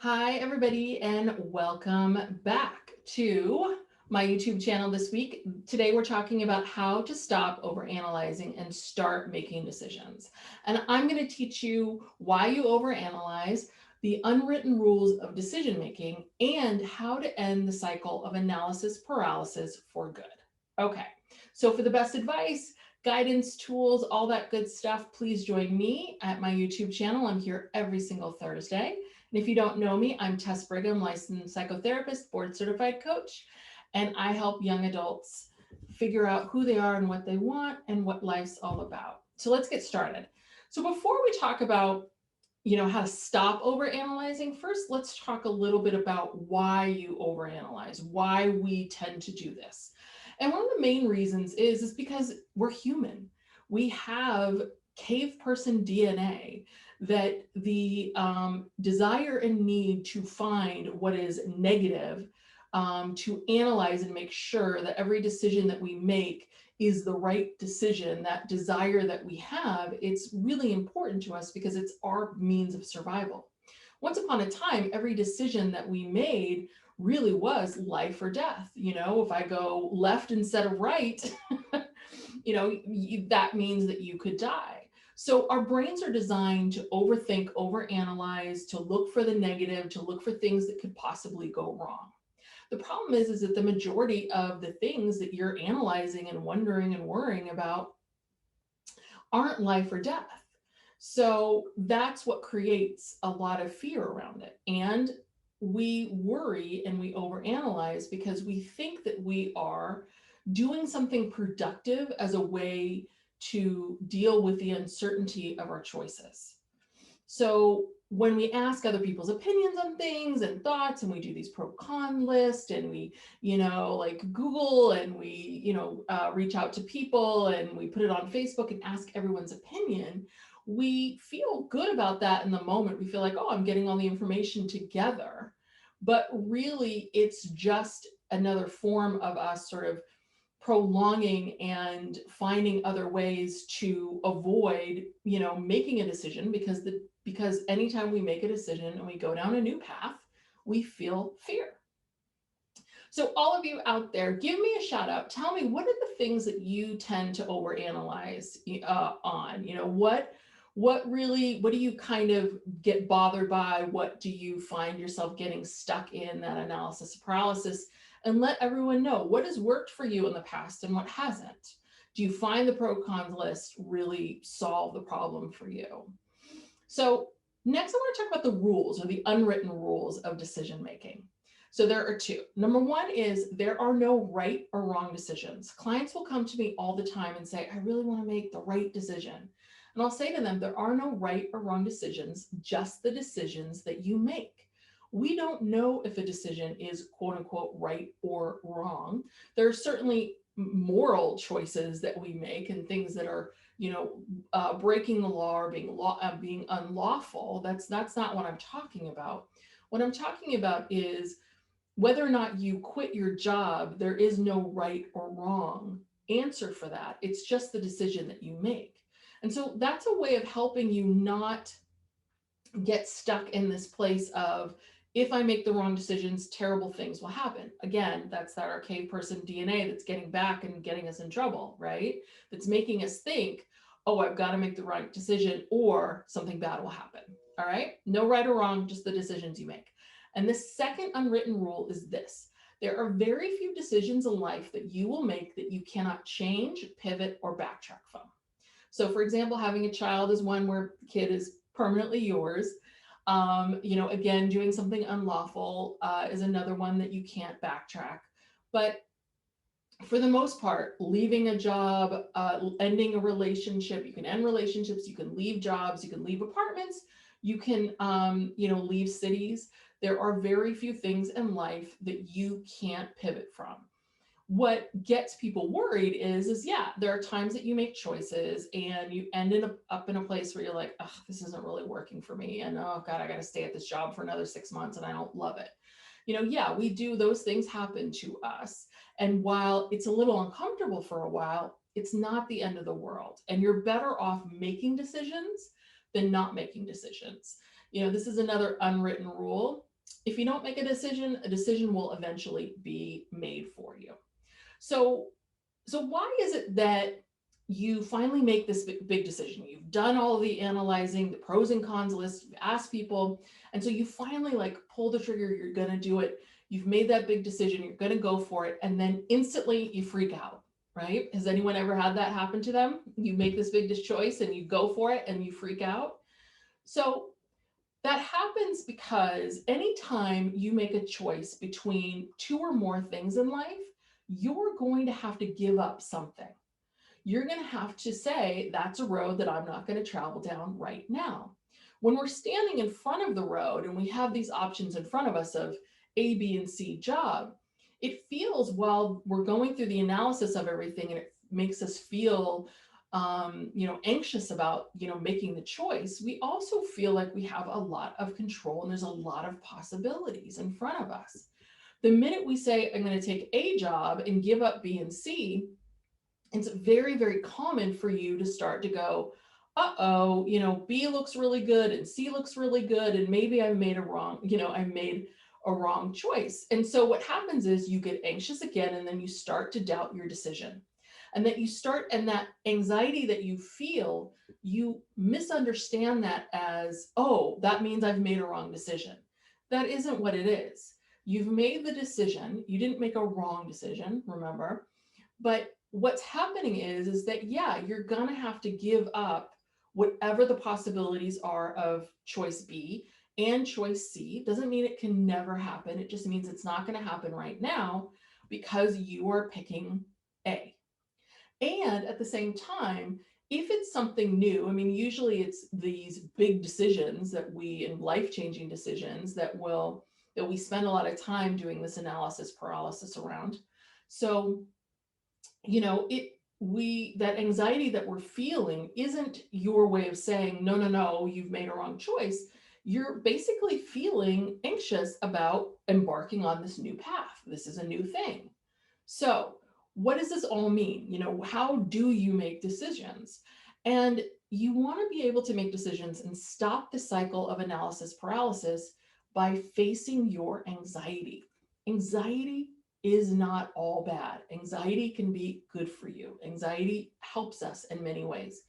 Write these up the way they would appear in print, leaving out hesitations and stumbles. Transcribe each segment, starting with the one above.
Hi, everybody, and welcome back to my YouTube channel this week. Today, we're talking about how to stop overanalyzing and start making decisions. And I'm going to teach you why you overanalyze, the unwritten rules of decision making, and how to end the cycle of analysis paralysis for good. Okay, so for the best advice, guidance, tools, all that good stuff, please join me at my YouTube channel. I'm here every single Thursday. And if you don't know me, I'm Tess Brigham, licensed psychotherapist, board certified coach, and I help young adults figure out who they are and what they want and what life's all about. So let's get started. So before we talk about how to stop overanalyzing, first let's talk a little bit about why you overanalyze, why we tend to do this. And one of the main reasons is because we're human. We have cave person DNA, that the desire and need to find what is negative, to analyze and make sure that every decision that we make is the right decision, that desire that we have, it's really important to us because it's our means of survival. Once upon a time, every decision that we made really was life or death. If I go left instead of right, that means that you could die. So our brains are designed to overthink, overanalyze, to look for the negative, to look for things that could possibly go wrong. The problem is that the majority of the things that you're analyzing and wondering and worrying about aren't life or death. So that's what creates a lot of fear around it. And we worry and we overanalyze because we think that we are doing something productive as a way to deal with the uncertainty of our choices. So when we ask other people's opinions on things and thoughts, and we do these pro con lists, and we, like Google, and we, reach out to people, and we put it on Facebook and ask everyone's opinion, we feel good about that in the moment. We feel like, oh, I'm getting all the information together. But really, it's just another form of us sort of prolonging and finding other ways to avoid making a decision, because anytime we make a decision and we go down a new path, we feel fear. So all of you out there, give me a shout out. Tell me, what are the things that you tend to overanalyze on? What do you kind of get bothered by? What do you find yourself getting stuck in, that analysis paralysis? And let everyone know what has worked for you in the past and what hasn't. Do you find the pro cons list really solve the problem for you? So next, I want to talk about the rules, or the unwritten rules of decision making. So there are two. Number one is there are no right or wrong decisions. Clients will come to me all the time and say, I really want to make the right decision. And I'll say to them, there are no right or wrong decisions, just the decisions that you make. We don't know if a decision is quote unquote right or wrong. There are certainly moral choices that we make, and things that are, breaking the law or being unlawful. That's not what I'm talking about. What I'm talking about is whether or not you quit your job. There is no right or wrong answer for that. It's just the decision that you make. And so that's a way of helping you not get stuck in this place of, if I make the wrong decisions, terrible things will happen. Again, that's that archaic person DNA that's getting back and getting us in trouble, right? That's making us think, oh, I've got to make the right decision or something bad will happen. All right. No right or wrong, just the decisions you make. And the second unwritten rule is this: there are very few decisions in life that you will make that you cannot change, pivot, or backtrack from. So, for example, having a child is one where the kid is permanently yours. Again, doing something unlawful is another one that you can't backtrack. But for the most part, leaving a job, ending a relationship, you can end relationships, you can leave jobs, you can leave apartments, you can, leave cities. There are very few things in life that you can't pivot from. What gets people worried is yeah, there are times that you make choices and you up in a place where you're like, oh, this isn't really working for me. And oh God, I got to stay at this job for another 6 months and I don't love it. Yeah, we do, those things happen to us. And while it's a little uncomfortable for a while, it's not the end of the world. And you're better off making decisions than not making decisions. This is another unwritten rule. If you don't make a decision will eventually be made for you. So, why is it that you finally make this big decision? You've done all the analyzing, the pros and cons list, you've asked people, and so you finally like pull the trigger, you're going to do it. You've made that big decision, you're going to go for it, and then instantly you freak out, right? Has anyone ever had that happen to them? You make this big choice and you go for it and you freak out. So that happens because anytime you make a choice between two or more things in life, you're going to have to give up something. You're going to have to say, that's a road that I'm not going to travel down right now. When we're standing in front of the road and we have these options in front of us of A, B, and C job, it feels, while we're going through the analysis of everything, and it makes us feel anxious about, making the choice, we also feel like we have a lot of control and there's a lot of possibilities in front of us. The minute we say, I'm going to take a job and give up B and C, it's very, very common for you to start to go, uh-oh, B looks really good and C looks really good. And maybe I made a wrong choice. And so what happens is you get anxious again, and then you start to doubt your decision. And that anxiety that you feel, you misunderstand that as, oh, that means I've made a wrong decision. That isn't what it is. You've made the decision. You didn't make a wrong decision, remember? But what's happening is that, yeah, you're going to have to give up whatever the possibilities are of choice B and choice C. Doesn't mean it can never happen. It just means it's not going to happen right now because you are picking A. And at the same time, if it's something new, I mean, usually it's these big decisions and life-changing decisions that we spend a lot of time doing this analysis paralysis around. So, that anxiety that we're feeling isn't your way of saying, no, you've made a wrong choice. You're basically feeling anxious about embarking on this new path. This is a new thing. So what does this all mean? How do you make decisions? And you want to be able to make decisions and stop the cycle of analysis paralysis by facing your anxiety. Anxiety is not all bad. Anxiety can be good for you. Anxiety helps us in many ways.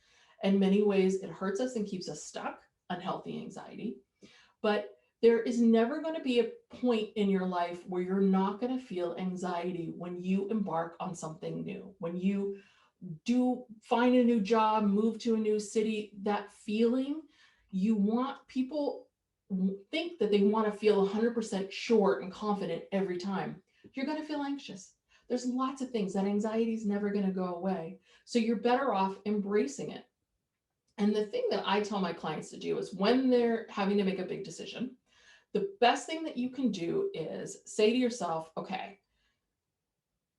In many ways, it hurts us and keeps us stuck, unhealthy anxiety. But there is never going to be a point in your life where you're not going to feel anxiety when you embark on something new. When you do find a new job, move to a new city, that feeling, people think that they want to feel 100% sure and confident every time. You're going to feel anxious. There's lots of things. That anxiety is never going to go away. So you're better off embracing it. And the thing that I tell my clients to do is, when they're having to make a big decision, the best thing that you can do is say to yourself, okay,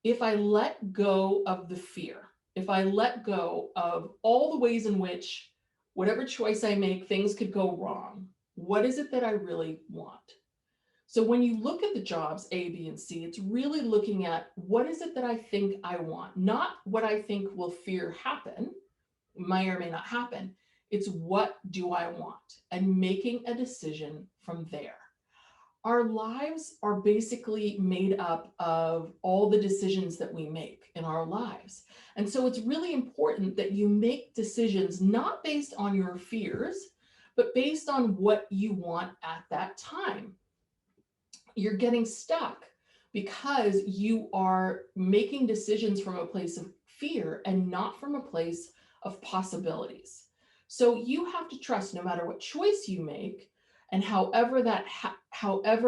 if I let go of the fear, if I let go of all the ways in which whatever choice I make, things could go wrong, what is it that I really want? So when you look at the jobs A, B, and C, it's really looking at, what is it that I think I want? Not what I think will fear happen, may or may not happen. It's, what do I want? And making a decision from there. Our lives are basically made up of all the decisions that we make in our lives. And so it's really important that you make decisions not based on your fears, but based on what you want at that time. You're getting stuck because you are making decisions from a place of fear and not from a place of possibilities. So you have to trust, no matter what choice you make, and however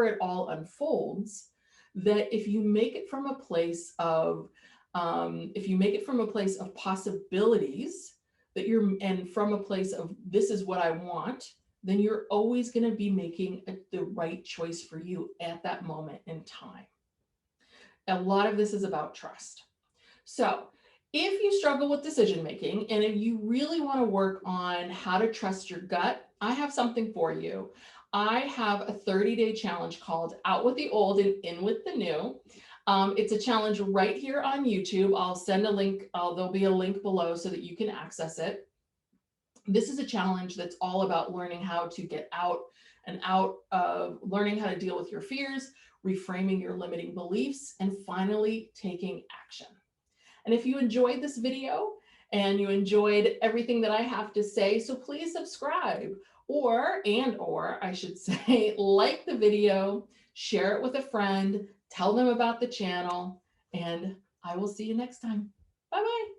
it all unfolds, that if you make it from a place of possibilities, and from a place of, this is what I want, then you're always going to be making the right choice for you at that moment in time. A lot of this is about trust. So if you struggle with decision making, and if you really want to work on how to trust your gut, I have something for you. I have a 30-day challenge called Out with the Old and In with the New. It's a challenge right here on YouTube. I'll send a link. There'll be a link below so that you can access it. This is a challenge that's all about learning how to get out and out of learning how to deal with your fears, reframing your limiting beliefs, and finally taking action. And if you enjoyed this video and you enjoyed everything that I have to say, so please subscribe or I should say, like the video, share it with a friend, tell them about the channel, and I will see you next time. Bye-bye.